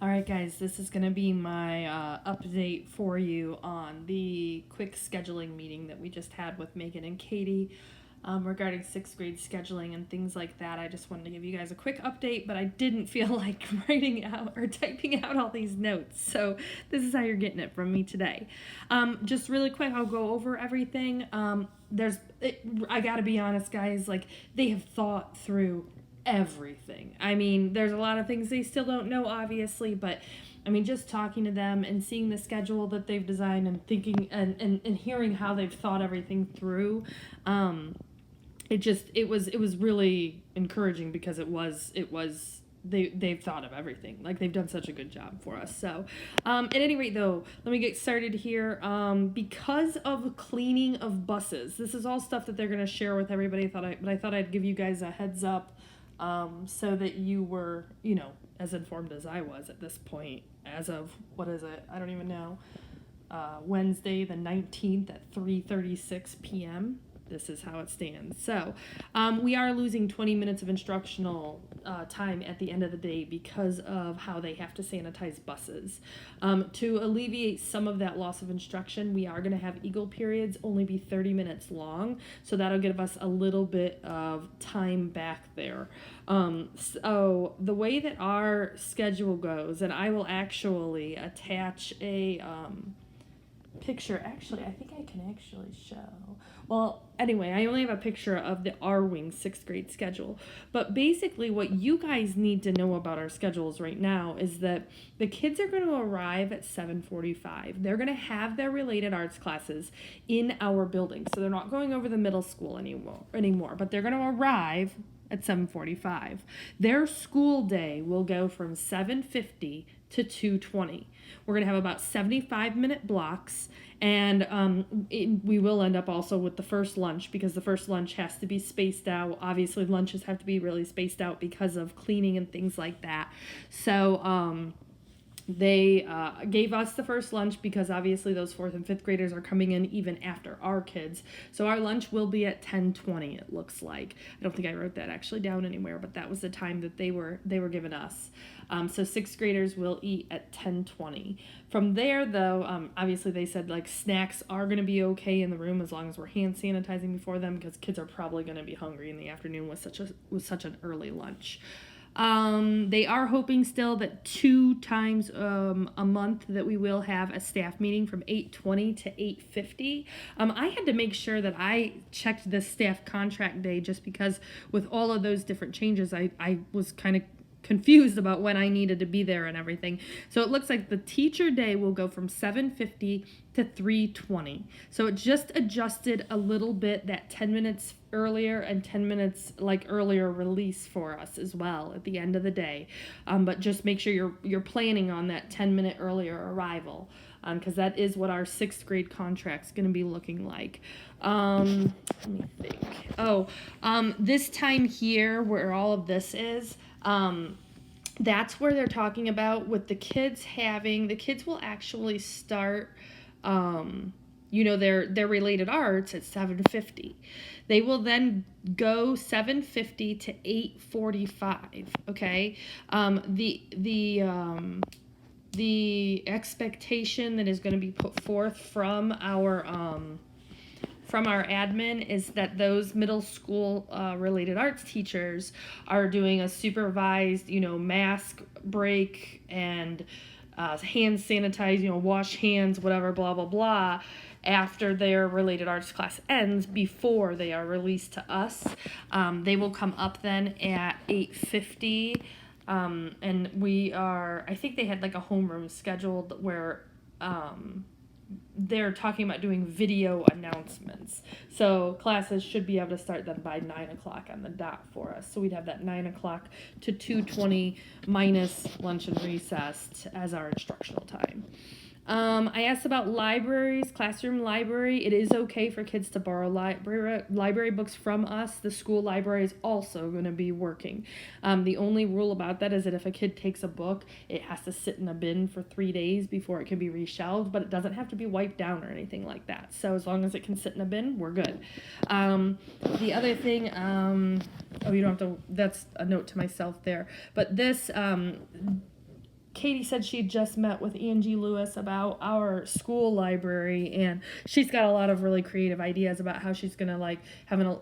All right, guys, this is going to be my update for you on the quick scheduling meeting that we just had with Megan and Katie regarding sixth grade scheduling and things like that. I just wanted to give you guys a quick update, but I didn't feel like writing out or typing out all these notes. So this is how you're getting it from me today. Just really quick, I'll go over everything. I got to be honest, guys, like they have thought through everything. I mean, there's a lot of things they still don't know, obviously, but I mean, just talking to them and seeing the schedule that they've designed and thinking and hearing how they've thought everything through, it was really encouraging because they've thought of everything. Like, they've done such a good job for us. So, at any rate, though, let me get started here. Because of cleaning of buses, this is all stuff that they're going to share with everybody. But I thought I'd give you guys a heads up, so that you were, as informed as I was at this point, as of, what is it? I don't even know. Wednesday the 19th at 3:36 p.m. This is how it stands. So we are losing 20 minutes of instructional time at the end of the day because of how they have to sanitize buses. To alleviate some of that loss of instruction, we are going to have eagle periods only be 30 minutes long. So that'll give us a little bit of time back there. So the way that our schedule goes, and I will actually attach a picture. Actually, I think I can actually show. Well, anyway, I only have a picture of the R-Wing 6th grade schedule. But basically what you guys need to know about our schedules right now is that the kids are going to arrive at 7:45. They're going to have their related arts classes in our building. So they're not going over the middle school anymore, but they're going to arrive at 7:45. Their school day will go from 7:50 to 2:20. We're going to have about 75-minute blocks, and we will end up also with the first lunch because the first lunch has to be spaced out. Obviously, lunches have to be really spaced out because of cleaning and things like that. So they gave us the first lunch because obviously those 4th and 5th graders are coming in even after our kids. So our lunch will be at 10:20, it looks like. I don't think I wrote that actually down anywhere, but that was the time that they were giving us. So 6th graders will eat at 10:20. From there, though, obviously they said like snacks are going to be okay in the room as long as we're hand sanitizing before them because kids are probably going to be hungry in the afternoon with such an early lunch. They are hoping still that 2 times a month that we will have a staff meeting from 8:20 to 8:50. I had to make sure that I checked the staff contract day just because with all of those different changes, I was kind of confused about when I needed to be there and everything. So it looks like the teacher day will go from 7:50 to 3:20. So it just adjusted a little bit, that 10 minutes earlier and 10 minutes earlier release for us as well at the end of the day. But just make sure you're planning on that 10-minute earlier arrival because that is what our 6th grade contract's going to be looking like. Let me think. This time here where all of this is, that's where they're talking about with the kids will actually start, their related arts at 7:50. They will then go 7:50 to 8:45. Okay. The expectation that is going to be put forth from our admin is that those middle school related arts teachers are doing a supervised, mask break and hand sanitize, wash hands, whatever, blah, blah, blah, after their related arts class ends before they are released to us. They will come up then at 8:50. And I think they had like a homeroom scheduled where they're talking about doing video announcements. So classes should be able to start then by 9 o'clock on the dot for us. So we'd have that 9 o'clock to 2:20 minus lunch and recess as our instructional time. I asked about libraries, classroom library. It is okay for kids to borrow library books from us. The school library is also going to be working. The only rule about that is that if a kid takes a book, it has to sit in a bin for 3 days before it can be reshelved, but it doesn't have to be wiped down or anything like that. So as long as it can sit in a bin, we're good. The other thing, you don't have to, that's a note to myself there, but this, Katie said she had just met with Angie Lewis about our school library, and she's got a lot of really creative ideas about how she's gonna like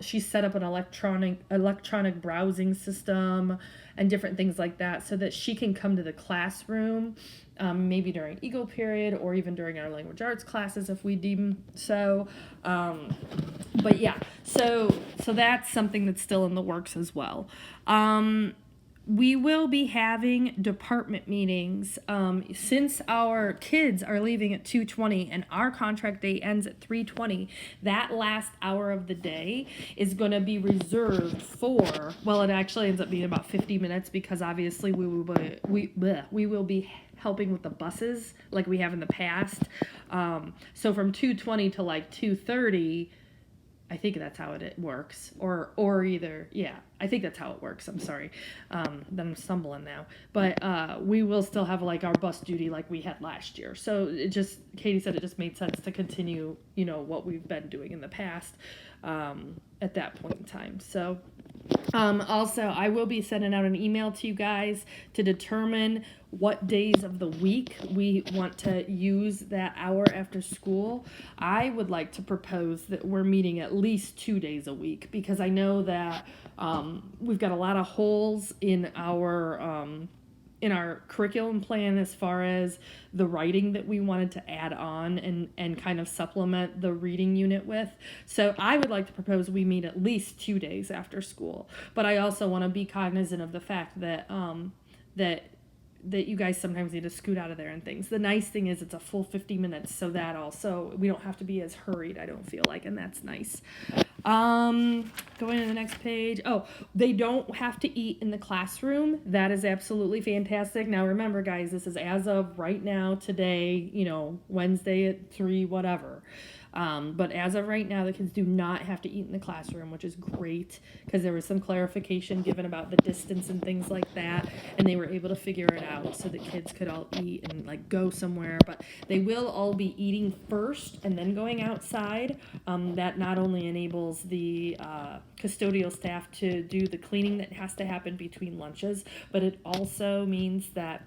she's set up an electronic browsing system and different things like that, so that she can come to the classroom, maybe during Eagle period or even during our language arts classes if we deem so. But yeah, so that's something that's still in the works as well. We will be having department meetings since our kids are leaving at 2:20 and our contract day ends at 3:20. That last hour of the day is going to be reserved for, well, it actually ends up being about 50 minutes because obviously we will be helping with the buses like we have in the past. So from 2:20 to like 2:30, I think that's how it works, or either, yeah, I think that's how it works. I'm sorry, then I'm stumbling now, but we will still have like our bus duty like we had last year. So Katie said it just made sense to continue, what we've been doing in the past at that point in time. So also, I will be sending out an email to you guys to determine what days of the week we want to use that hour after school. I would like to propose that we're meeting at least 2 days a week because I know that we've got a lot of holes in our curriculum plan as far as the writing that we wanted to add on and kind of supplement the reading unit with. So I would like to propose we meet at least 2 days after school. But I also want to be cognizant of the fact that that you guys sometimes need to scoot out of there and things. The nice thing is it's a full 50 minutes, so that also we don't have to be as hurried, I don't feel like, and that's nice. Going to the next page. Oh, they don't have to eat in the classroom. That is absolutely fantastic. Now remember, guys, this is as of right now, today, Wednesday at 3, whatever. But as of right now, the kids do not have to eat in the classroom, which is great because there was some clarification given about the distance and things like that, and they were able to figure it out so that kids could all eat and like go somewhere. But they will all be eating first and then going outside. That not only enables the custodial staff to do the cleaning that has to happen between lunches, but it also means that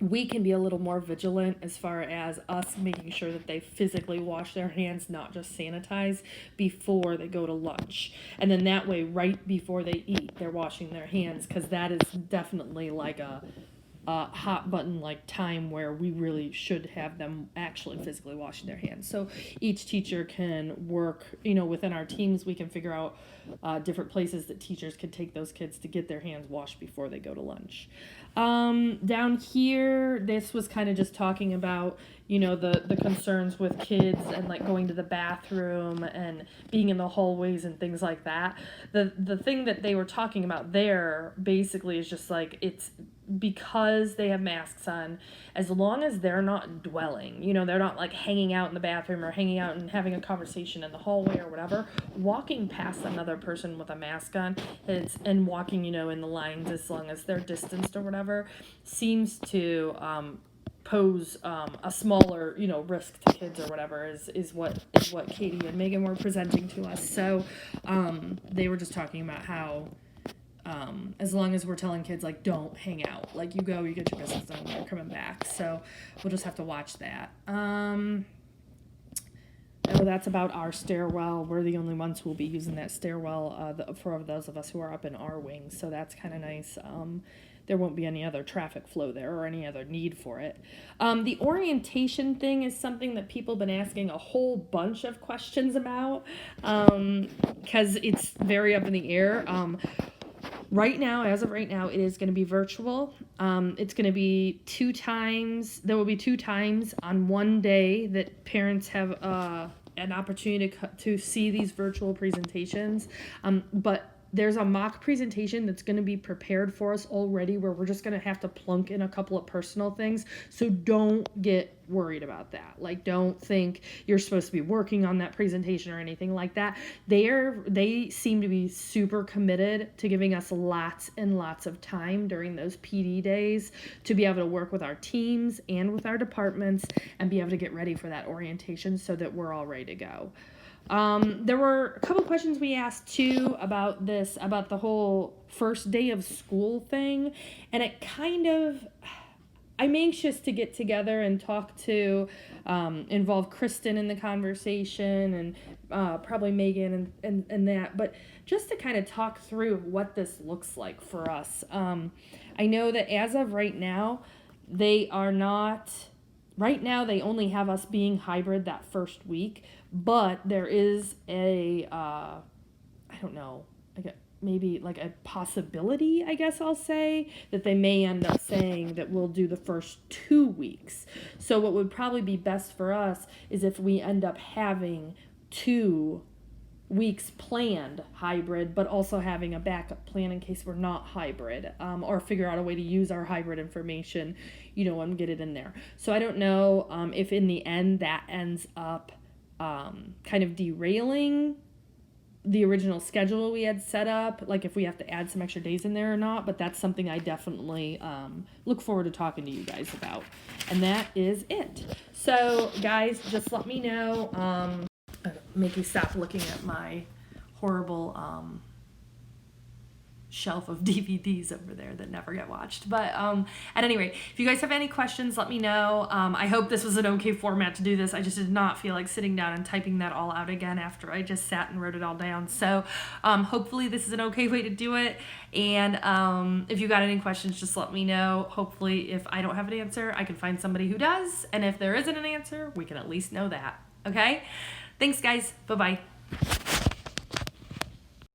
we can be a little more vigilant as far as us making sure that they physically wash their hands, not just sanitize, before they go to lunch. And then that way, right before they eat, they're washing their hands, because that is definitely like a hot button like time where we really should have them actually physically washing their hands. So each teacher can work, within our teams, we can figure out different places that teachers can take those kids to get their hands washed before they go to lunch. Down here, this was kind of just talking about, the concerns with kids and like going to the bathroom and being in the hallways and things like that. The thing that they were talking about there basically is just like, it's because they have masks on, as long as they're not dwelling, they're not like hanging out in the bathroom or hanging out and having a conversation in the hallway or whatever, walking past another person with a mask on and walking, in the lines, as long as they're distanced or whatever, seems to pose a smaller, risk to kids or whatever is what Katie and Megan were presenting to us. So they were just talking about how as long as we're telling kids, like, don't hang out, like, you go, you get your business done, you're coming back. So we'll just have to watch that. Oh, that's about our stairwell. We're the only ones who will be using that stairwell for those of us who are up in our wing. So that's kind of nice. There won't be any other traffic flow there or any other need for it. The orientation thing is something that people have been asking a whole bunch of questions about because it's very up in the air. Right now, as of right now, it is going to be virtual. It's going to be 2 times. There will be 2 times on one day that parents have an opportunity to see these virtual presentations. But there's a mock presentation that's going to be prepared for us already where we're just going to have to plunk in a couple of personal things. So don't get worried about that. Like, don't think you're supposed to be working on that presentation or anything like that. They seem to be super committed to giving us lots and lots of time during those PD days to be able to work with our teams and with our departments and be able to get ready for that orientation so that we're all ready to go. There were a couple questions we asked too about the whole first day of school thing, and it kind of, I'm anxious to get together and talk to, involve Kristen in the conversation, and probably Megan and that, but just to kind of talk through what this looks like for us. I know that as of right now, they only have us being hybrid that first week, but there is I don't know, maybe like a possibility, I guess I'll say, that they may end up saying that we'll do the first 2 weeks. So what would probably be best for us is if we end up having 2 weeks planned hybrid, but also having a backup plan in case we're not hybrid, or figure out a way to use our hybrid information, and get it in there. So I don't know if in the end that ends up kind of derailing the original schedule we had set up, like if we have to add some extra days in there or not, but that's something I definitely look forward to talking to you guys about. And that is it. So guys, just let me know. Make me stop looking at my horrible shelf of DVDs over there that never get watched. But at any rate, if you guys have any questions, let me know. I hope this was an okay format to do this. I just did not feel like sitting down and typing that all out again after I just sat and wrote it all down. So hopefully this is an okay way to do it. And if you got any questions, just let me know. Hopefully if I don't have an answer, I can find somebody who does. And if there isn't an answer, we can at least know that. Okay? Thanks, guys. Bye-bye.